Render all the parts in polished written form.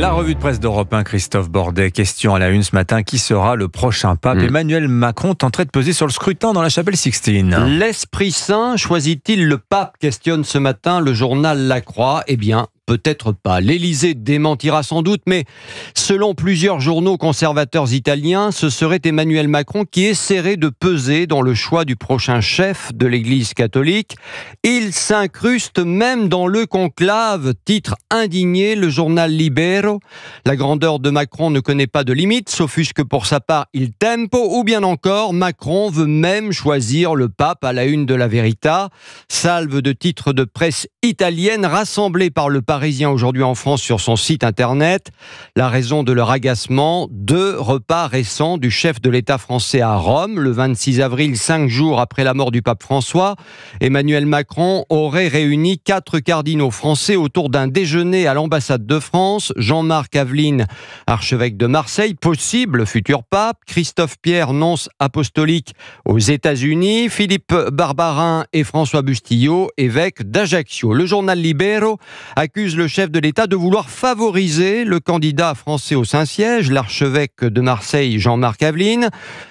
La revue de presse d'Europe 1, Christophe Bordet. Question à la une ce matin. Qui sera le prochain pape ? Emmanuel Macron tenterait de peser sur le scrutin dans la chapelle Sixtine. L'Esprit Saint choisit-il le pape ? Questionne ce matin le journal La Croix. Eh bien, peut-être pas. L'Élysée démentira sans doute, mais selon plusieurs journaux conservateurs italiens, ce serait Emmanuel Macron qui essaierait de peser dans le choix du prochain chef de l'Église catholique. Il s'incruste même dans le conclave, titre indigné le journal Libero. La grandeur de Macron ne connaît pas de limite, s'offusque pour sa part il tempo, ou bien encore Macron veut même choisir le pape à la une de la Verità. Salve de titres de presse italienne rassemblés par le Parisien aujourd'hui en France sur son site internet. La raison de leur agacement, 2 repas récents du chef de l'État français à Rome, le 26 avril, 5 jours après la mort du pape François. Emmanuel Macron aurait réuni 4 cardinaux français autour d'un déjeuner à l'ambassade de France. Jean-Marc Aveline, archevêque de Marseille, possible futur pape. Christophe Pierre, nonce apostolique aux États-Unis. Philippe Barbarin et François Bustillo, évêque d'Ajaccio. Le journal Libero accuse le chef de l'État de vouloir favoriser le candidat français au Saint-Siège, l'archevêque de Marseille, Jean-Marc Aveline.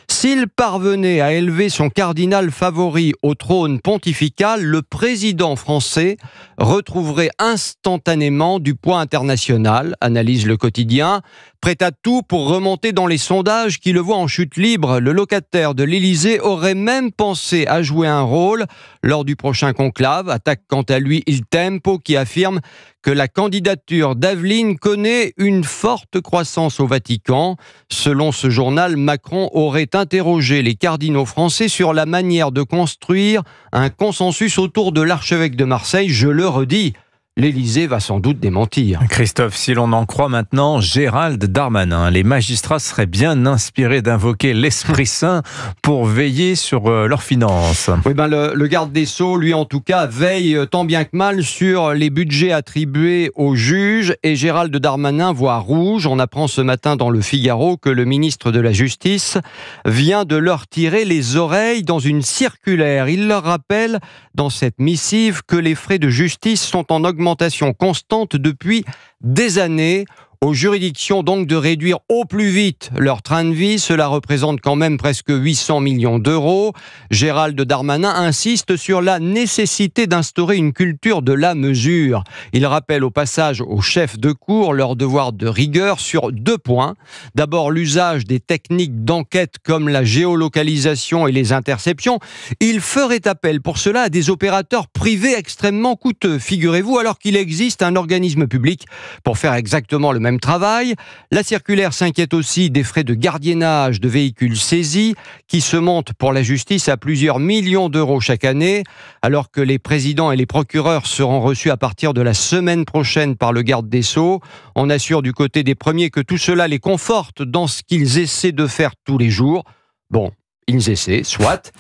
S'il parvenait à élever son cardinal favori au trône pontifical, le président français retrouverait instantanément du poids international, analyse le quotidien. Prêt à tout pour remonter dans les sondages qui le voient en chute libre, le locataire de l'Élysée aurait même pensé à jouer un rôle lors du prochain conclave. Attaque quant à lui Il Tempo qui affirme que la candidature d'Aveline connaît une forte croissance au Vatican. Selon ce journal, Macron aurait interrogé les cardinaux français sur la manière de construire un consensus autour de l'archevêque de Marseille. Je le redis, l'Élysée va sans doute démentir. Christophe, si l'on en croit maintenant Gérald Darmanin, les magistrats seraient bien inspirés d'invoquer l'Esprit Saint pour veiller sur leurs finances. Oui, le garde des Sceaux, lui en tout cas, veille tant bien que mal sur les budgets attribués aux juges, et Gérald Darmanin voit rouge. On apprend ce matin dans le Figaro que le ministre de la Justice vient de leur tirer les oreilles dans une circulaire. Il leur rappelle dans cette missive que les frais de justice sont en augmentation constante depuis des années. Aux juridictions donc de réduire au plus vite leur train de vie, cela représente quand même presque 800 millions d'euros. Gérald Darmanin insiste sur la nécessité d'instaurer une culture de la mesure. Il rappelle au passage aux chefs de cour leur devoir de rigueur sur 2 points. D'abord, l'usage des techniques d'enquête comme la géolocalisation et les interceptions. Il ferait appel pour cela à des opérateurs privés extrêmement coûteux, figurez-vous, alors qu'il existe un organisme public pour faire exactement le même travail. La circulaire s'inquiète aussi des frais de gardiennage de véhicules saisis qui se montent pour la justice à plusieurs millions d'euros chaque année, alors que les présidents et les procureurs seront reçus à partir de la semaine prochaine par le garde des Sceaux. On assure du côté des premiers que tout cela les conforte dans ce qu'ils essaient de faire tous les jours. Bon, ils essaient, soit.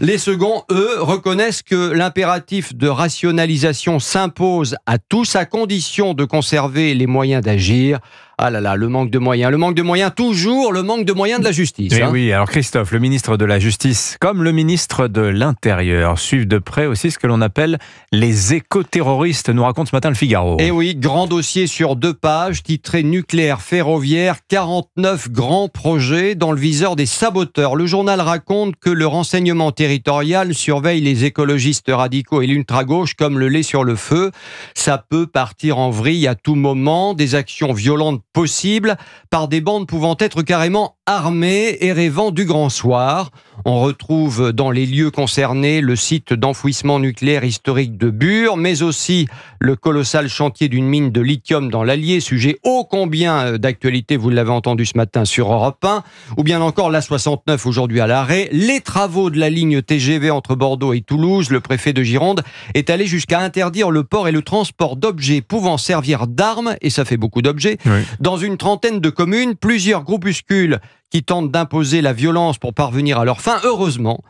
Les seconds, eux, reconnaissent que l'impératif de rationalisation s'impose à tous à condition de conserver les moyens d'agir. Ah là là, le manque de moyens, toujours le manque de moyens de la justice. Oui, alors Christophe, le ministre de la Justice, comme le ministre de l'Intérieur, suivent de près aussi ce que l'on appelle les éco-terroristes, nous raconte ce matin le Figaro. Et oui, grand dossier sur 2 pages, titré Nucléaire ferroviaire, 49 grands projets dans le viseur des saboteurs. Le journal raconte que le renseignement territorial surveille les écologistes radicaux et l'ultra-gauche comme le lait sur le feu. Ça peut partir en vrille à tout moment, des actions violentes possible par des bandes pouvant être carrément armées et rêvant du grand soir. On retrouve dans les lieux concernés le site d'enfouissement nucléaire historique de Bure, mais aussi le colossal chantier d'une mine de lithium dans l'Allier, sujet ô combien d'actualité, vous l'avez entendu ce matin sur Europe 1, ou bien encore l'A69 aujourd'hui à l'arrêt, les travaux de la ligne TGV entre Bordeaux et Toulouse. Le préfet de Gironde est allé jusqu'à interdire le port et le transport d'objets pouvant servir d'armes, et ça fait beaucoup d'objets, dans une trentaine de communes. Plusieurs groupuscules qui tentent d'imposer la violence pour parvenir à leur fin. Heureusement,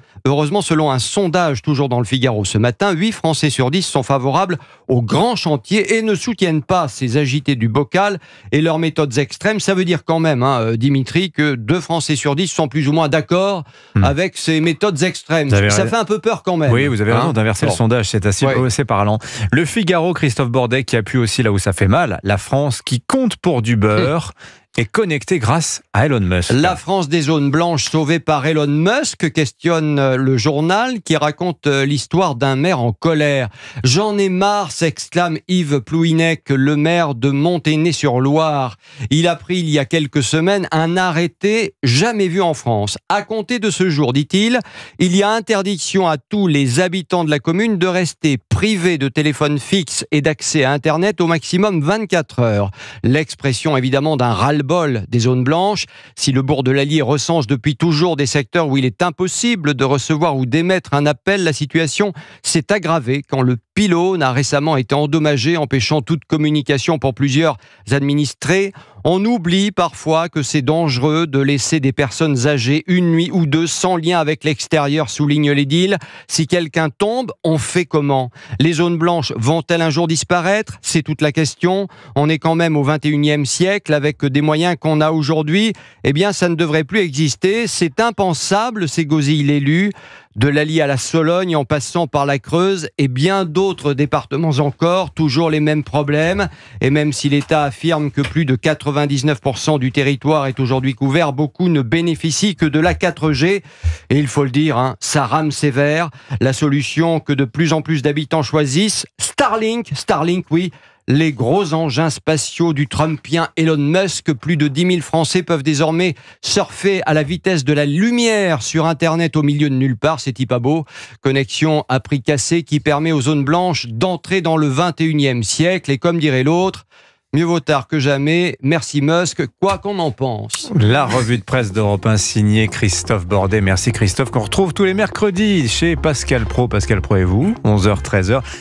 selon un sondage toujours dans le Figaro ce matin, 8 Français sur 10 sont favorables aux grands chantiers et ne soutiennent pas ces agités du bocal et leurs méthodes extrêmes. Ça veut dire quand même, Dimitri, que 2 Français sur 10 sont plus ou moins d'accord avec ces méthodes extrêmes. Ça fait un peu peur quand même. Oui, vous avez raison d'inverser le sondage, c'est assez parlant. Le Figaro, Christophe Bordet, qui appuie aussi là où ça fait mal, la France qui compte pour du beurre est connectée grâce à Elon Musk. La France des zones blanches sauvée par Elon Musk, questionne le journal qui raconte l'histoire d'un maire en colère. « J'en ai marre », s'exclame Yves Plouhinec, le maire de Monténé-sur-Loire. Il a pris il y a quelques semaines un arrêté jamais vu en France. À compter de ce jour, dit-il, il y a interdiction à tous les habitants de la commune de rester privés de téléphone fixe et d'accès à Internet au maximum 24 heures. L'expression évidemment d'un ras-le-bol des zones blanches. Si le bourg de l'Allier recense depuis toujours des secteurs où il est impossible de recevoir ou d'émettre un appel, la situation s'est aggravée quand le pylône a récemment été endommagé, empêchant toute communication pour plusieurs administrés. On oublie parfois que c'est dangereux de laisser des personnes âgées une nuit ou deux sans lien avec l'extérieur, souligne l'édile. Si quelqu'un tombe, on fait comment ? Les zones blanches vont-elles un jour disparaître ? C'est toute la question. On est quand même au 21e siècle avec des moyens qu'on a aujourd'hui. Eh bien, ça ne devrait plus exister. C'est impensable, s'égosille l'élu. De l'Allier à la Sologne, en passant par la Creuse et bien d'autres départements encore, toujours les mêmes problèmes. Et même si l'État affirme que plus de 99% du territoire est aujourd'hui couvert, beaucoup ne bénéficient que de la 4G. Et il faut le dire, ça rame sévère. La solution que de plus en plus d'habitants choisissent, Starlink, oui. Les gros engins spatiaux du Trumpien Elon Musk, plus de 10 000 Français peuvent désormais surfer à la vitesse de la lumière sur Internet au milieu de nulle part, c'est pas beau. Connexion à prix cassé qui permet aux zones blanches d'entrer dans le 21e siècle. Et comme dirait l'autre, mieux vaut tard que jamais. Merci Musk, quoi qu'on en pense. La revue de presse d'Europe 1 signée Christophe Bordet. Merci Christophe, qu'on retrouve tous les mercredis chez Pascal Pro. Pascal Pro et vous, 11h, 13h.